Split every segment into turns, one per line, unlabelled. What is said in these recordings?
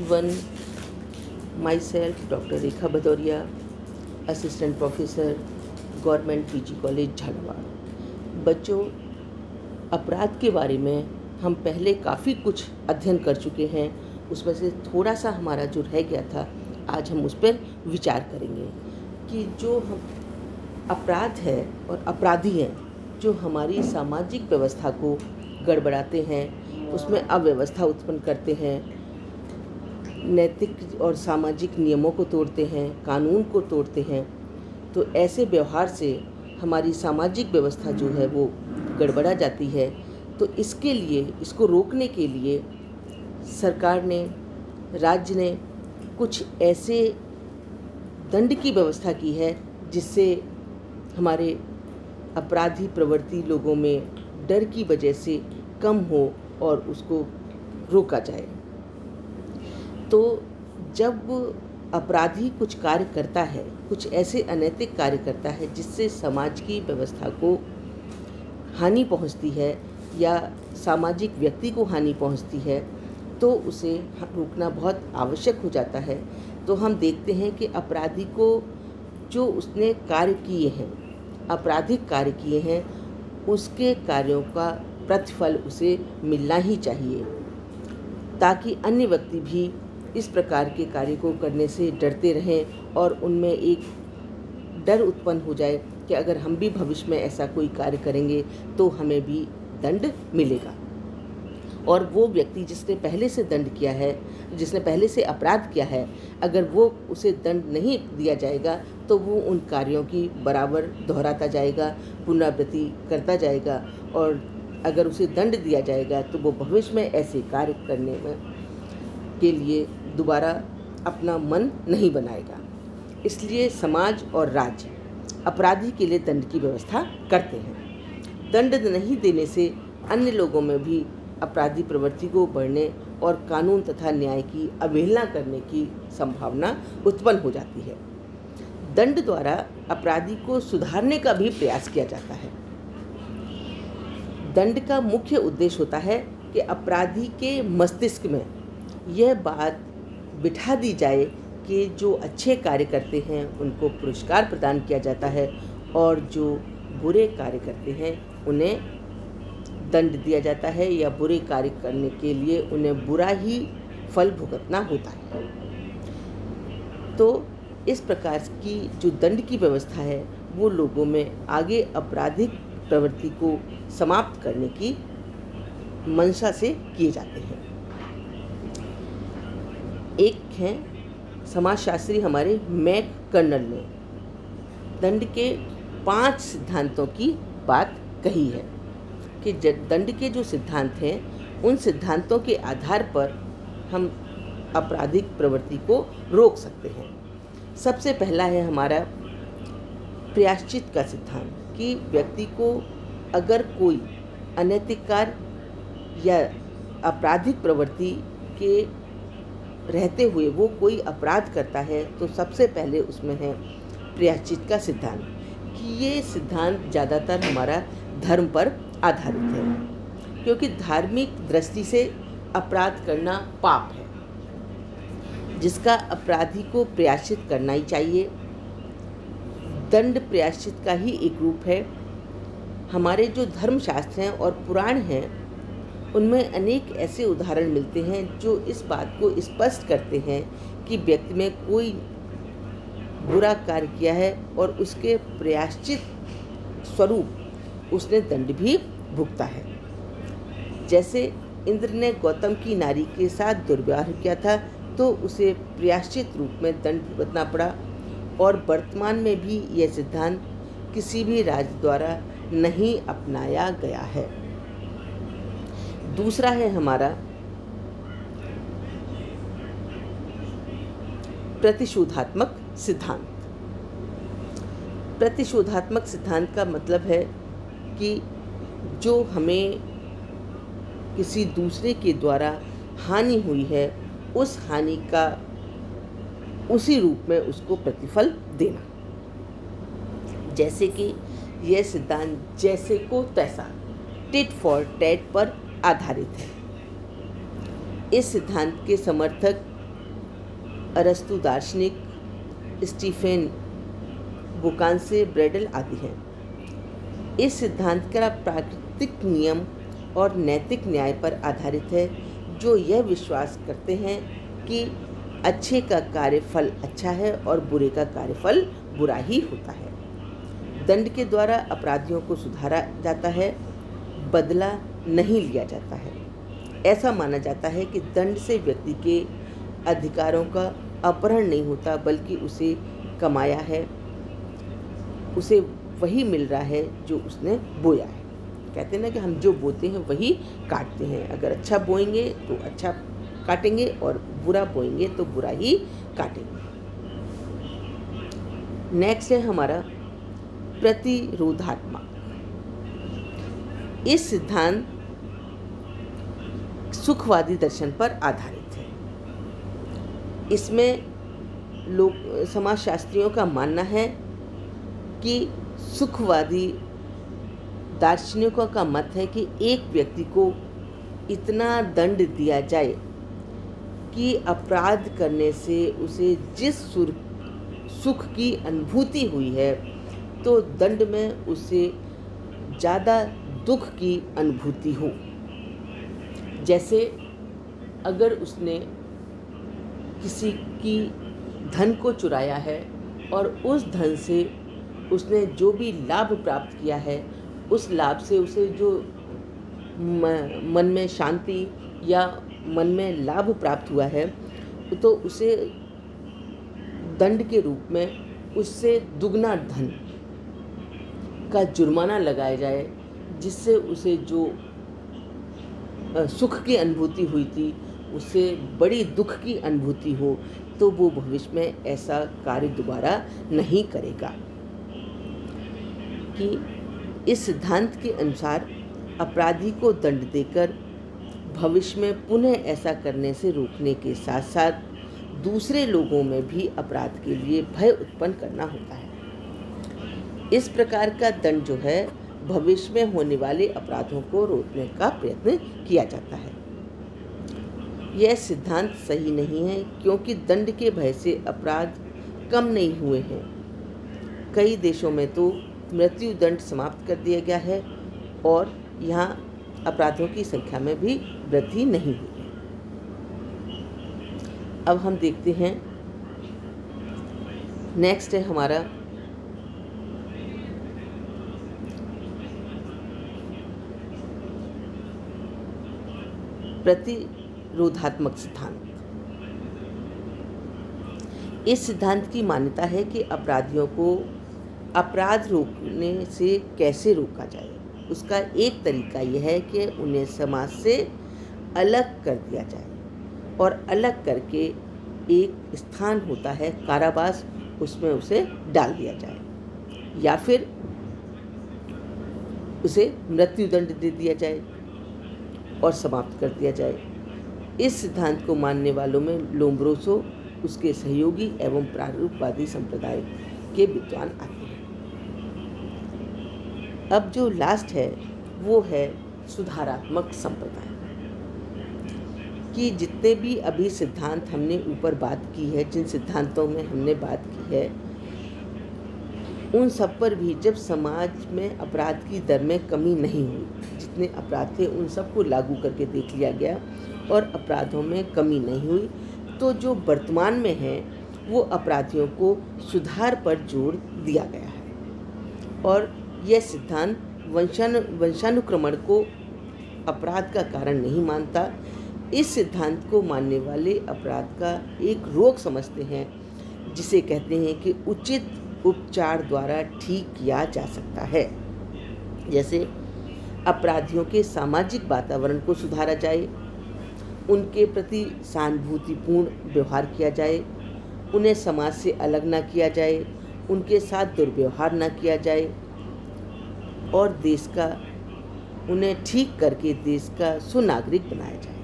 everyone. Myself, Dr. Rekha Bhadoria, Assistant Professor, government PG college Jhalawar. बच्चों, अपराध के बारे में हम पहले काफ़ी कुछ अध्ययन कर चुके हैं। उसमें से थोड़ा सा हमारा जो रह गया था, आज हम उस पर विचार करेंगे कि जो हम अपराध है और अपराधी हैं, जो हमारी सामाजिक व्यवस्था को गड़बड़ाते हैं, उसमें अव्यवस्था उत्पन्न करते हैं, नैतिक और सामाजिक नियमों को तोड़ते हैं, कानून को तोड़ते हैं, तो ऐसे व्यवहार से हमारी सामाजिक व्यवस्था जो है वो गड़बड़ा जाती है। तो इसके लिए, इसको रोकने के लिए सरकार ने, राज्य ने कुछ ऐसे दंड की व्यवस्था की है जिससे हमारे अपराधी प्रवृत्ति लोगों में डर की वजह से कम हो और उसको रोका जाए। तो जब अपराधी कुछ कार्य करता है, कुछ ऐसे अनैतिक कार्य करता है जिससे समाज की व्यवस्था को हानि पहुंचती है या सामाजिक व्यक्ति को हानि पहुंचती है, तो उसे रोकना बहुत आवश्यक हो जाता है। तो हम देखते हैं कि अपराधी को जो उसने कार्य किए हैं, आपराधिक कार्य किए हैं, उसके कार्यों का प्रतिफल उसे मिलना ही चाहिए, ताकि अन्य व्यक्ति भी इस प्रकार के कार्य को करने से डरते रहें और उनमें एक डर उत्पन्न हो जाए कि अगर हम भी भविष्य में ऐसा कोई कार्य करेंगे तो हमें भी दंड मिलेगा। और वो व्यक्ति जिसने पहले से दंड किया है, जिसने पहले से अपराध किया है, अगर वो उसे दंड नहीं दिया जाएगा तो वो उन कार्यों की बराबर दोहराता जाएगा, पुनरावृत्ति करता जाएगा, और अगर उसे दंड दिया जाएगा तो वो भविष्य में ऐसे कार्य करने में के लिए दोबारा अपना मन नहीं बनाएगा। इसलिए समाज और राज्य अपराधी के लिए दंड की व्यवस्था करते हैं। दंड नहीं देने से अन्य लोगों में भी अपराधी प्रवृत्ति को बढ़ने और कानून तथा न्याय की अवहेलना करने की संभावना उत्पन्न हो जाती है। दंड द्वारा अपराधी को सुधारने का भी प्रयास किया जाता है। दंड का मुख्य उद्देश्य होता है कि अपराधी के मस्तिष्क में यह बात बिठा दी जाए कि जो अच्छे कार्य करते हैं उनको पुरस्कार प्रदान किया जाता है और जो बुरे कार्य करते हैं उन्हें दंड दिया जाता है, या बुरे कार्य करने के लिए उन्हें बुरा ही फल भुगतना होता है। तो इस प्रकार की जो दंड की व्यवस्था है वो लोगों में आगे आपराधिक प्रवृत्ति को समाप्त करने की मंशा से किए जाते हैं। एक हैं समाजशास्त्री हमारे मैक कर्नल ने दंड के 5 सिद्धांतों की बात कही है कि दंड के जो सिद्धांत हैं उन सिद्धांतों के आधार पर हम आपराधिक प्रवृत्ति को रोक सकते हैं। सबसे पहला है हमारा प्रायश्चित का सिद्धांत कि व्यक्ति को अगर कोई अनैतिक कार्य या आपराधिक प्रवृत्ति के रहते हुए वो कोई अपराध करता है तो सबसे पहले उसमें है प्रायश्चित का सिद्धांत, कि ये सिद्धांत ज़्यादातर हमारा धर्म पर आधारित है, क्योंकि धार्मिक दृष्टि से अपराध करना पाप है जिसका अपराधी को प्रायश्चित करना ही चाहिए। दंड प्रायश्चित का ही एक रूप है। हमारे जो धर्मशास्त्र हैं और पुराण हैं उनमें अनेक ऐसे उदाहरण मिलते हैं जो इस बात को स्पष्ट करते हैं कि व्यक्ति में कोई बुरा कार्य किया है और उसके प्रायश्चित स्वरूप उसने दंड भी भुगता है। जैसे इंद्र ने गौतम की नारी के साथ दुर्व्यवहार किया था तो उसे प्रायश्चित रूप में दंड भुगतना पड़ा, और वर्तमान में भी यह सिद्धांत किसी भी राज्य द्वारा नहीं अपनाया गया है। दूसरा है हमारा प्रतिशोधात्मक सिद्धांत। प्रतिशोधात्मक सिद्धांत का मतलब है कि जो हमें किसी दूसरे के द्वारा हानि हुई है उस हानि का उसी रूप में उसको प्रतिफल देना। जैसे कि यह सिद्धांत जैसे को तैसा, टिट फॉर टैट पर आधारित है। इस सिद्धांत के समर्थक अरस्तु दार्शनिक, स्टीफेन बुकानसे ब्रेडल आदि हैं। इस सिद्धांत का प्राकृतिक नियम और नैतिक न्याय पर आधारित है, जो यह विश्वास करते हैं कि अच्छे का कार्यफल अच्छा है और बुरे का कार्यफल बुरा ही होता है। दंड के द्वारा अपराधियों को सुधारा जाता है, बदला नहीं लिया जाता है। ऐसा माना जाता है कि दंड से व्यक्ति के अधिकारों का अपहरण नहीं होता, बल्कि उसे कमाया है, उसे वही मिल रहा है जो उसने बोया है। कहते हैं ना कि हम जो बोते हैं वही काटते हैं। अगर अच्छा बोएंगे तो अच्छा काटेंगे और बुरा बोएंगे तो बुरा ही काटेंगे। नेक्स्ट है हमारा प्रतिरोधात्मक। इस सिद्धांत सुखवादी दर्शन पर आधारित है। इसमें लोग समाजशास्त्रियों का मानना है कि सुखवादी दार्शनिकों का मत है कि एक व्यक्ति को इतना दंड दिया जाए कि अपराध करने से उसे जिस सुख की अनुभूति हुई है, तो दंड में उसे ज़्यादा दुख की अनुभूति हो। जैसे अगर उसने किसी की धन को चुराया है और उस धन से उसने जो भी लाभ प्राप्त किया है, उस लाभ से उसे जो मन में शांति या मन में लाभ प्राप्त हुआ है, तो उसे दंड के रूप में उससे दुगना धन का जुर्माना लगाया जाए, जिससे उसे जो सुख की अनुभूति हुई थी उससे बड़ी दुख की अनुभूति हो, तो वो भविष्य में ऐसा कार्य दोबारा नहीं करेगा। कि इस सिद्धांत के अनुसार अपराधी को दंड देकर भविष्य में पुनः ऐसा करने से रोकने के साथ साथ दूसरे लोगों में भी अपराध के लिए भय उत्पन्न करना होता है। इस प्रकार का दंड जो है भविष्य में होने वाले अपराधों को रोकने का प्रयत्न किया जाता है। यह सिद्धांत सही नहीं है, क्योंकि दंड के भय से अपराध कम नहीं हुए हैं। कई देशों में तो मृत्यु दंड समाप्त कर दिया गया है और यहाँ अपराधों की संख्या में भी वृद्धि नहीं हुई है। अब हम देखते हैं, नेक्स्ट है हमारा प्रतिरोधात्मक सिद्धांत। इस सिद्धांत की मान्यता है कि अपराधियों को अपराध रोकने से कैसे रोका जाए। उसका एक तरीका यह है कि उन्हें समाज से अलग कर दिया जाए और अलग करके एक स्थान होता है कारावास, उसमें उसे डाल दिया जाए या फिर उसे मृत्युदंड दे दिया जाए और समाप्त कर दिया जाए। इस सिद्धांत को मानने वालों में लोम्ब्रोसो, उसके सहयोगी एवं प्रारूपवादी संप्रदाय के विद्वान आते हैं। अब जो लास्ट है वो है सुधारात्मक संप्रदाय। कि जितने भी अभी सिद्धांत हमने ऊपर बात की है, जिन सिद्धांतों में हमने बात की है, उन सब पर भी जब समाज में अपराध की दर में कमी नहीं हुई, जितने अपराध थे उन सबको लागू करके देख लिया गया और अपराधों में कमी नहीं हुई, तो जो वर्तमान में है वो अपराधियों को सुधार पर जोर दिया गया है। और यह सिद्धांत वंशानुक्रमण को अपराध का कारण नहीं मानता। इस सिद्धांत को मानने वाले अपराध का एक रोग समझते हैं, जिसे कहते हैं कि उचित उपचार द्वारा ठीक किया जा सकता है। जैसे अपराधियों के सामाजिक वातावरण को सुधारा जाए, उनके प्रति सहानुभूतिपूर्ण व्यवहार किया जाए, उन्हें समाज से अलग ना किया जाए, उनके साथ दुर्व्यवहार ना किया जाए और देश का उन्हें ठीक करके देश का सुनागरिक बनाया जाए।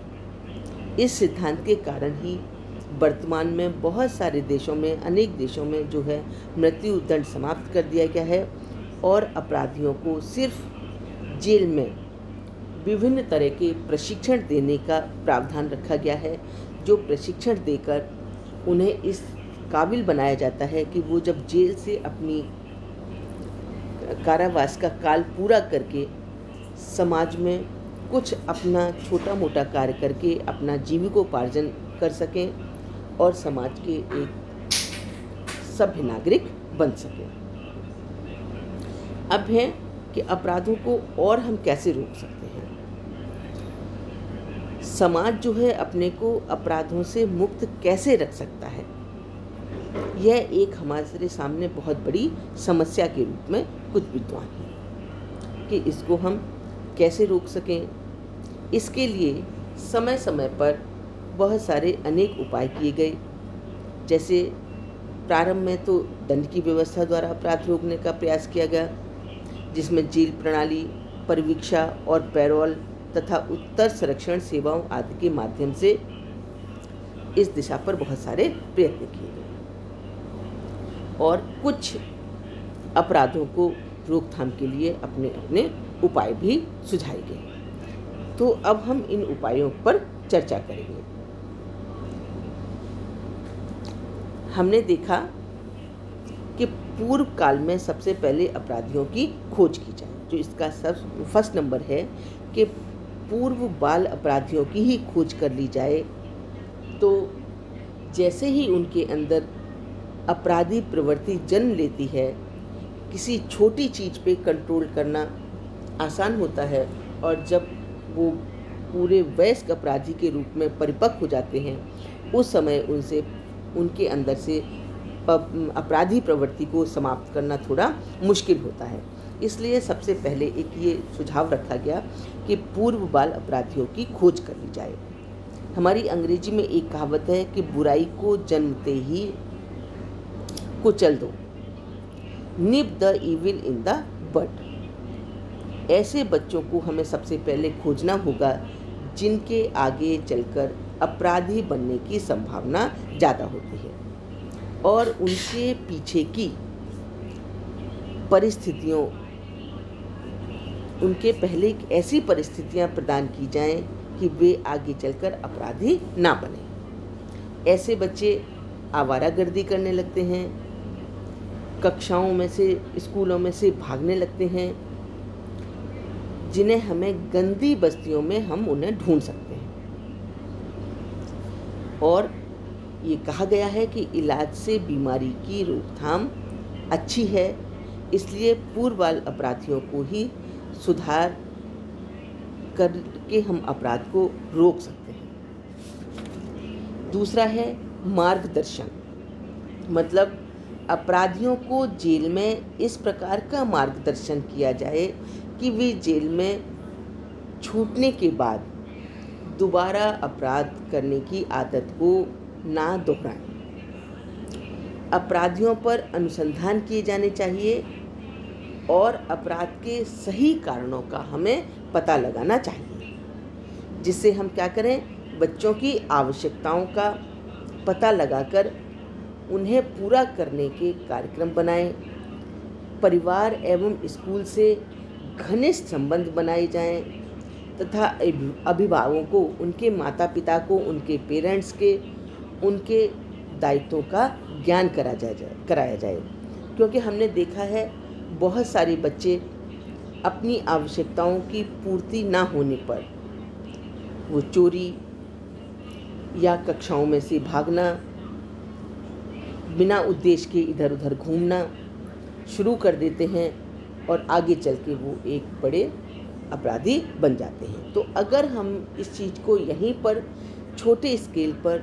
इस सिद्धांत के कारण ही वर्तमान में बहुत सारे देशों में, अनेक देशों में जो है मृत्यु दंड समाप्त कर दिया गया है और अपराधियों को सिर्फ जेल में विभिन्न तरह के प्रशिक्षण देने का प्रावधान रखा गया है, जो प्रशिक्षण देकर उन्हें इस काबिल बनाया जाता है कि वो जब जेल से अपनी कारावास का काल पूरा करके समाज में कुछ अपना छोटा मोटा कार्य करके अपना जीविकोपार्जन कर सकें और समाज के एक सभ्य नागरिक बन सकें। अब है कि अपराधों को और हम कैसे रोक सकते हैं। समाज जो है अपने को अपराधों से मुक्त कैसे रख सकता है, यह एक हमारे सामने बहुत बड़ी समस्या के रूप में कुछ विद्वान हैं कि इसको हम कैसे रोक सकें। इसके लिए समय समय पर बहुत सारे अनेक उपाय किए गए। जैसे प्रारंभ में तो दंड की व्यवस्था द्वारा अपराध रोकने का प्रयास किया गया, जिसमें जेल प्रणाली, परिवीक्षा और पैरोल तथा उत्तर संरक्षण सेवाओं आदि के माध्यम से इस दिशा पर बहुत सारे प्रयत्न किए गए और कुछ अपराधों को रोकथाम के लिए अपने अपने उपाय भी सुझाए गए। तो अब हम इन उपायों पर चर्चा करेंगे। हमने देखा कि पूर्व काल में सबसे पहले अपराधियों की खोज की जाए। जो इसका फर्स्ट नंबर है कि पूर्व बाल अपराधियों की ही खोज कर ली जाए। तो जैसे ही उनके अंदर अपराधी प्रवृत्ति जन्म लेती है, किसी छोटी चीज़ पे कंट्रोल करना आसान होता है और जब वो पूरे वयस्क अपराधी के रूप में परिपक्व हो जाते हैं, उस समय उनके अंदर से अपराधी प्रवृत्ति को समाप्त करना थोड़ा मुश्किल होता है। इसलिए सबसे पहले एक ये सुझाव रखा गया कि पूर्व बाल अपराधियों की खोज कर ली जाए। हमारी अंग्रेजी में एक कहावत है कि बुराई को जन्मते ही कुचल दो, nip the evil in the bud. ऐसे बच्चों को हमें सबसे पहले खोजना होगा जिनके आगे चलकर अपराधी बनने की संभावना ज़्यादा होती है और उनके पीछे की परिस्थितियों, उनके पहले ऐसी परिस्थितियां प्रदान की जाएं कि वे आगे चलकर अपराधी ना बने। ऐसे बच्चे आवारागर्दी करने लगते हैं, कक्षाओं में से, स्कूलों में से भागने लगते हैं, जिन्हें हमें गंदी बस्तियों में हम उन्हें ढूंढ सकते हैं। और ये कहा गया है कि इलाज से बीमारी की रोकथाम अच्छी है, इसलिए पूर्व बाल अपराधियों को ही सुधार करके हम अपराध को रोक सकते हैं। दूसरा है मार्गदर्शन, मतलब अपराधियों को जेल में इस प्रकार का मार्गदर्शन किया जाए कि वे जेल में छूटने के बाद दोबारा अपराध करने की आदत को ना दोहराएं। अपराधियों पर अनुसंधान किए जाने चाहिए और अपराध के सही कारणों का हमें पता लगाना चाहिए, जिससे हम क्या करें, बच्चों की आवश्यकताओं का पता लगाकर उन्हें पूरा करने के कार्यक्रम बनाएं। परिवार एवं स्कूल से घनिष्ठ संबंध बनाए जाएं तथा अभिभावकों को, उनके माता पिता को, उनके पेरेंट्स के, उनके दायित्वों का ज्ञान कराया जाए। क्योंकि हमने देखा है बहुत सारे बच्चे अपनी आवश्यकताओं की पूर्ति ना होने पर वो चोरी या कक्षाओं में से भागना, बिना उद्देश्य के इधर उधर घूमना शुरू कर देते हैं और आगे चल के वो एक बड़े अपराधी बन जाते हैं। तो अगर हम इस चीज़ को यहीं पर छोटे स्केल पर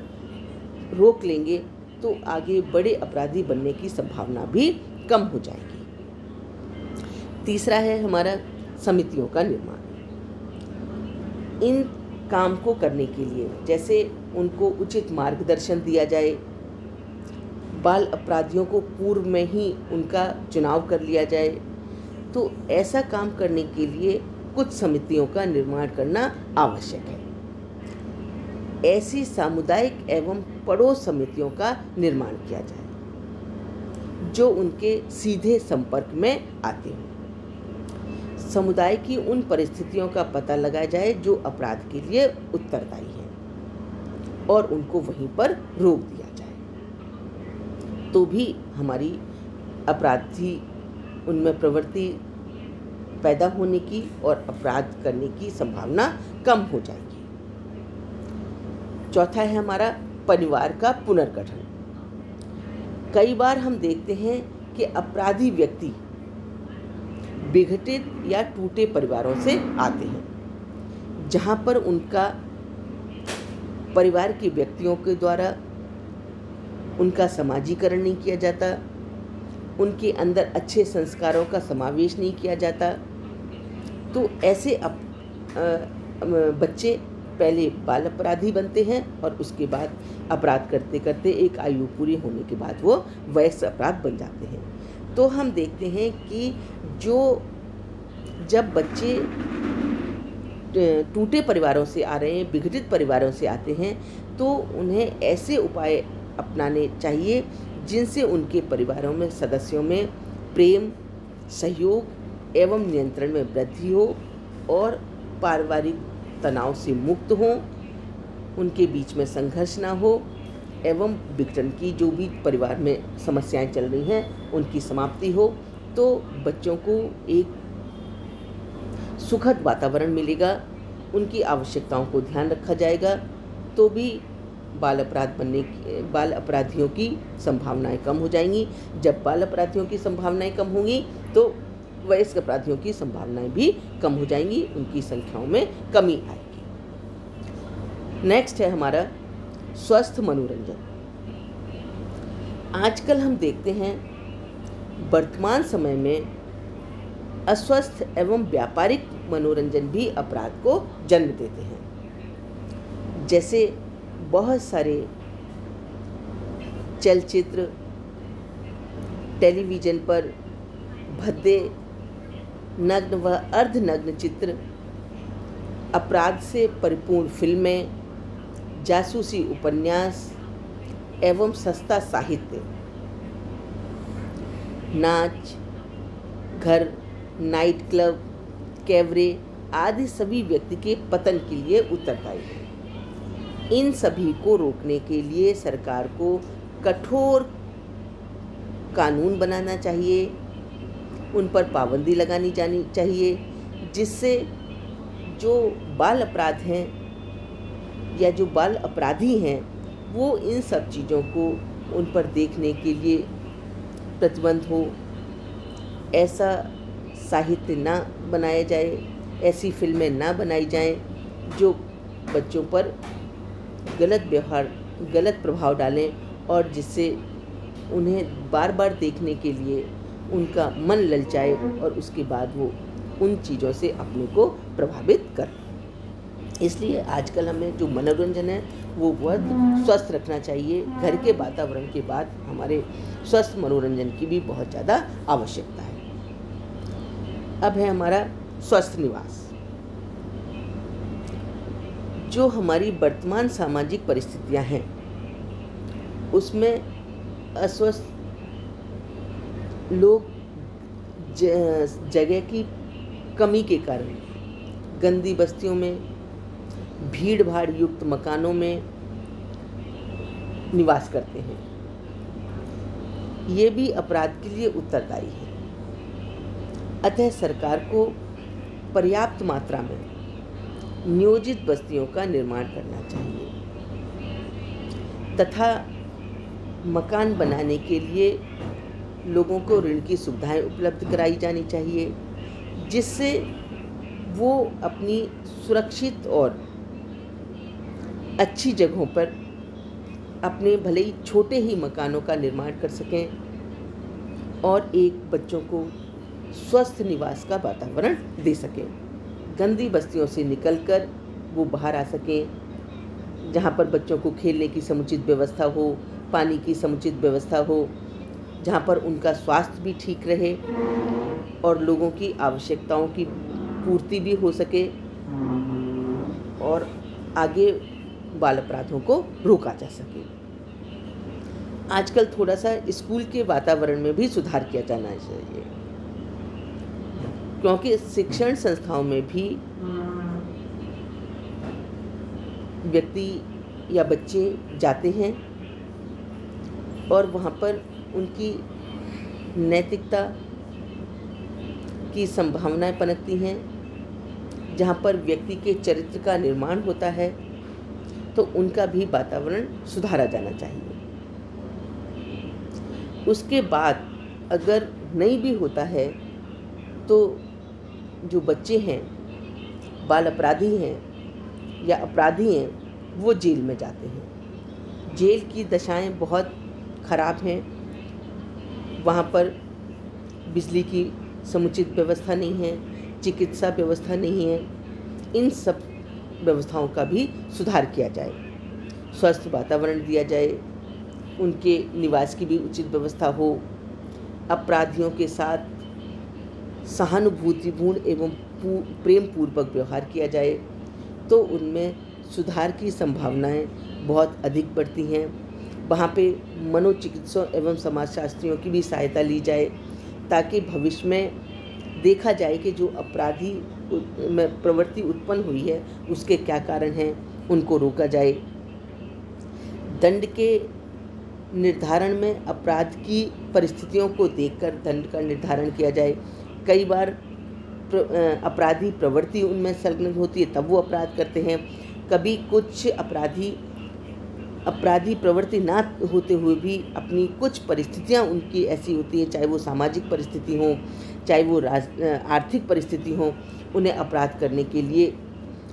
रोक लेंगे तो आगे बड़े अपराधी बनने की संभावना भी कम हो जाएगी। तीसरा है हमारा समितियों का निर्माण। इन काम को करने के लिए जैसे उनको उचित मार्गदर्शन दिया जाए, बाल अपराधियों को पूर्व में ही उनका चुनाव कर लिया जाए, तो ऐसा काम करने के लिए कुछ समितियों का निर्माण करना आवश्यक है। ऐसी सामुदायिक एवं पड़ोस समितियों का निर्माण किया जाए जो उनके सीधे संपर्क में आते हों। समुदाय की उन परिस्थितियों का पता लगाया जाए जो अपराध के लिए उत्तरदायी हैं और उनको वहीं पर रोक दिया जाए। तो भी हमारी अपराधी उनमें प्रवृत्ति पैदा होने की और अपराध करने की संभावना कम हो जाएगी। चौथा है हमारा परिवार का पुनर्गठन। कई बार हम देखते हैं कि अपराधी व्यक्ति विघटित या टूटे परिवारों से आते हैं, जहां पर उनका परिवार के व्यक्तियों के द्वारा उनका समाजीकरण नहीं किया जाता, उनके अंदर अच्छे संस्कारों का समावेश नहीं किया जाता। तो ऐसे बच्चे पहले बाल अपराधी बनते हैं और उसके बाद अपराध करते करते एक आयु पूरी होने के बाद वो वयस्क अपराध बन जाते हैं। तो हम देखते हैं कि जब बच्चे टूटे परिवारों से आ रहे हैं, विघटित परिवारों से आते हैं, तो उन्हें ऐसे उपाय अपनाने चाहिए जिनसे उनके परिवारों में सदस्यों में प्रेम, सहयोग एवं नियंत्रण में वृद्धि हो और पारिवारिक तनाव से मुक्त हों, उनके बीच में संघर्ष ना हो एवं विघटन की जो भी परिवार में समस्याएं चल रही हैं उनकी समाप्ति हो। तो बच्चों को एक सुखद वातावरण मिलेगा, उनकी आवश्यकताओं को ध्यान रखा जाएगा, तो भी बाल अपराधियों की संभावनाएं कम हो जाएंगी। जब बाल अपराधियों की संभावनाएं कम होंगी तो वयस्क अपराधियों की संभावनाएं भी कम हो जाएंगी, उनकी संख्याओं में कमी आएगी। नेक्स्ट है हमारा स्वस्थ मनोरंजन। आजकल हम देखते हैं वर्तमान समय में अस्वस्थ एवं व्यापारिक मनोरंजन भी अपराध को जन्म देते हैं। जैसे बहुत सारे चलचित्र, टेलीविज़न पर भद्दे नग्न व अर्धनग्न चित्र, अपराध से परिपूर्ण फिल्में, जासूसी उपन्यास एवं सस्ता साहित्य, नाच घर, नाइट क्लब, कैबरे आदि सभी व्यक्ति के पतन के लिए उत्तरदायी हैं। इन सभी को रोकने के लिए सरकार को कठोर कानून बनाना चाहिए, उन पर पाबंदी लगानी जानी चाहिए, जिससे जो बाल अपराध हैं या जो बाल अपराधी हैं वो इन सब चीज़ों को उन पर देखने के लिए प्रतिबंध हो। ऐसा साहित्य ना बनाया जाए, ऐसी फिल्में ना बनाई जाएं जो बच्चों पर गलत प्रभाव डालें और जिससे उन्हें बार बार देखने के लिए उनका मन ललचाए और उसके बाद वो उन चीज़ों से अपने को प्रभावित करें। इसलिए आजकल हमें जो मनोरंजन है वो बहुत स्वस्थ रखना चाहिए। घर के वातावरण के बाद हमारे स्वस्थ मनोरंजन की भी बहुत ज़्यादा आवश्यकता है। अब है हमारा स्वस्थ निवास। जो हमारी वर्तमान सामाजिक परिस्थितियां हैं उसमें अस्वस्थ लोग जगह की कमी के कारण गंदी बस्तियों में, भीड़ भाड़ युक्त मकानों में निवास करते हैं। ये भी अपराध के लिए उत्तरदायी है। अतः सरकार को पर्याप्त मात्रा में नियोजित बस्तियों का निर्माण करना चाहिए तथा मकान बनाने के लिए लोगों को ऋण की सुविधाएं उपलब्ध कराई जानी चाहिए, जिससे वो अपनी सुरक्षित और अच्छी जगहों पर अपने भले ही छोटे ही मकानों का निर्माण कर सकें और एक बच्चों को स्वस्थ निवास का वातावरण दे सकें। गंदी बस्तियों से निकलकर वो बाहर आ सकें, जहाँ पर बच्चों को खेलने की समुचित व्यवस्था हो, पानी की समुचित व्यवस्था हो, जहाँ पर उनका स्वास्थ्य भी ठीक रहे और लोगों की आवश्यकताओं की पूर्ति भी हो सके और आगे बाल अपराधों को रोका जा सके। आजकल थोड़ा सा स्कूल के वातावरण में भी सुधार किया जाना चाहिए, क्योंकि शिक्षण संस्थाओं में भी व्यक्ति या बच्चे जाते हैं और वहाँ पर उनकी नैतिकता की संभावनाएं पनपती हैं, जहाँ पर व्यक्ति के चरित्र का निर्माण होता है, तो उनका भी वातावरण सुधारा जाना चाहिए। उसके बाद अगर नहीं भी होता है तो जो बच्चे हैं, बाल अपराधी हैं या अपराधी हैं, वो जेल में जाते हैं। जेल की दशाएं बहुत ख़राब हैं। वहाँ पर बिजली की समुचित व्यवस्था नहीं है, चिकित्सा व्यवस्था नहीं है। इन सब व्यवस्थाओं का भी सुधार किया जाए, स्वस्थ वातावरण दिया जाए, उनके निवास की भी उचित व्यवस्था हो, अपराधियों के साथ सहानुभूतिपूर्ण एवं प्रेम पूर्वक व्यवहार किया जाए, तो उनमें सुधार की संभावनाएं बहुत अधिक बढ़ती हैं। वहाँ पे मनोचिकित्सक एवं समाजशास्त्रियों की भी सहायता ली जाए, ताकि भविष्य में देखा जाए कि जो अपराधी में प्रवृत्ति उत्पन्न हुई है उसके क्या कारण हैं, उनको रोका जाए। दंड के निर्धारण में अपराध की परिस्थितियों को देखकर दंड का निर्धारण किया जाए। कई बार अपराधी प्रवृत्ति उनमें संलग्न होती है, तब वो अपराध करते हैं। कभी कुछ अपराधी प्रवृत्ति ना होते हुए भी अपनी कुछ परिस्थितियां उनकी ऐसी होती हैं, चाहे वो सामाजिक परिस्थिति हो, चाहे वो आर्थिक परिस्थिति हो, उन्हें अपराध करने के लिए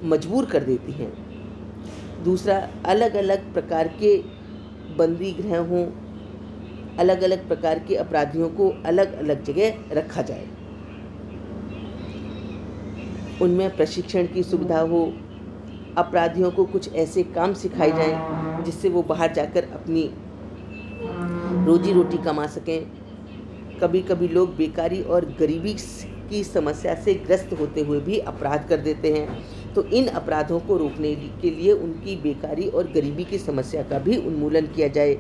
मजबूर कर देती हैं। दूसरा, अलग अलग प्रकार के बंदी गृह हों, अलग अलग प्रकार के अपराधियों को अलग अलग जगह रखा जाए, उनमें प्रशिक्षण की सुविधा हो, अपराधियों को कुछ ऐसे काम सिखाए जाएं जिससे वो बाहर जाकर अपनी रोजी रोटी कमा सकें। कभी कभी लोग बेकारी और गरीबी की समस्या से ग्रस्त होते हुए भी अपराध कर देते हैं, तो इन अपराधों को रोकने के लिए उनकी बेकारी और गरीबी की समस्या का भी उन्मूलन किया जाए।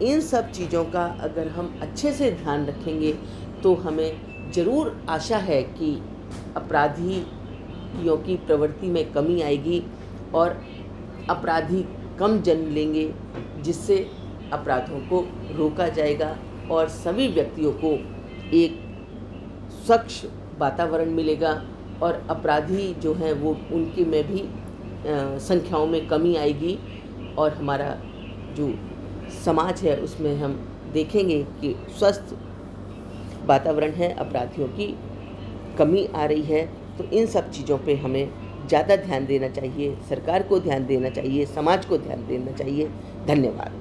इन सब चीज़ों का अगर हम अच्छे से ध्यान रखेंगे तो हमें ज़रूर आशा है कि अपराधियों की प्रवृत्ति में कमी आएगी और अपराधी कम जन्म लेंगे, जिससे अपराधों को रोका जाएगा और सभी व्यक्तियों को एक स्वच्छ वातावरण मिलेगा और अपराधी जो हैं वो उनके में भी संख्याओं में कमी आएगी और हमारा जो समाज है उसमें हम देखेंगे कि स्वस्थ वातावरण है, अपराधियों की कमी आ रही है। तो इन सब चीज़ों पे हमें ज़्यादा ध्यान देना चाहिए, सरकार को ध्यान देना चाहिए, समाज को ध्यान देना चाहिए। धन्यवाद।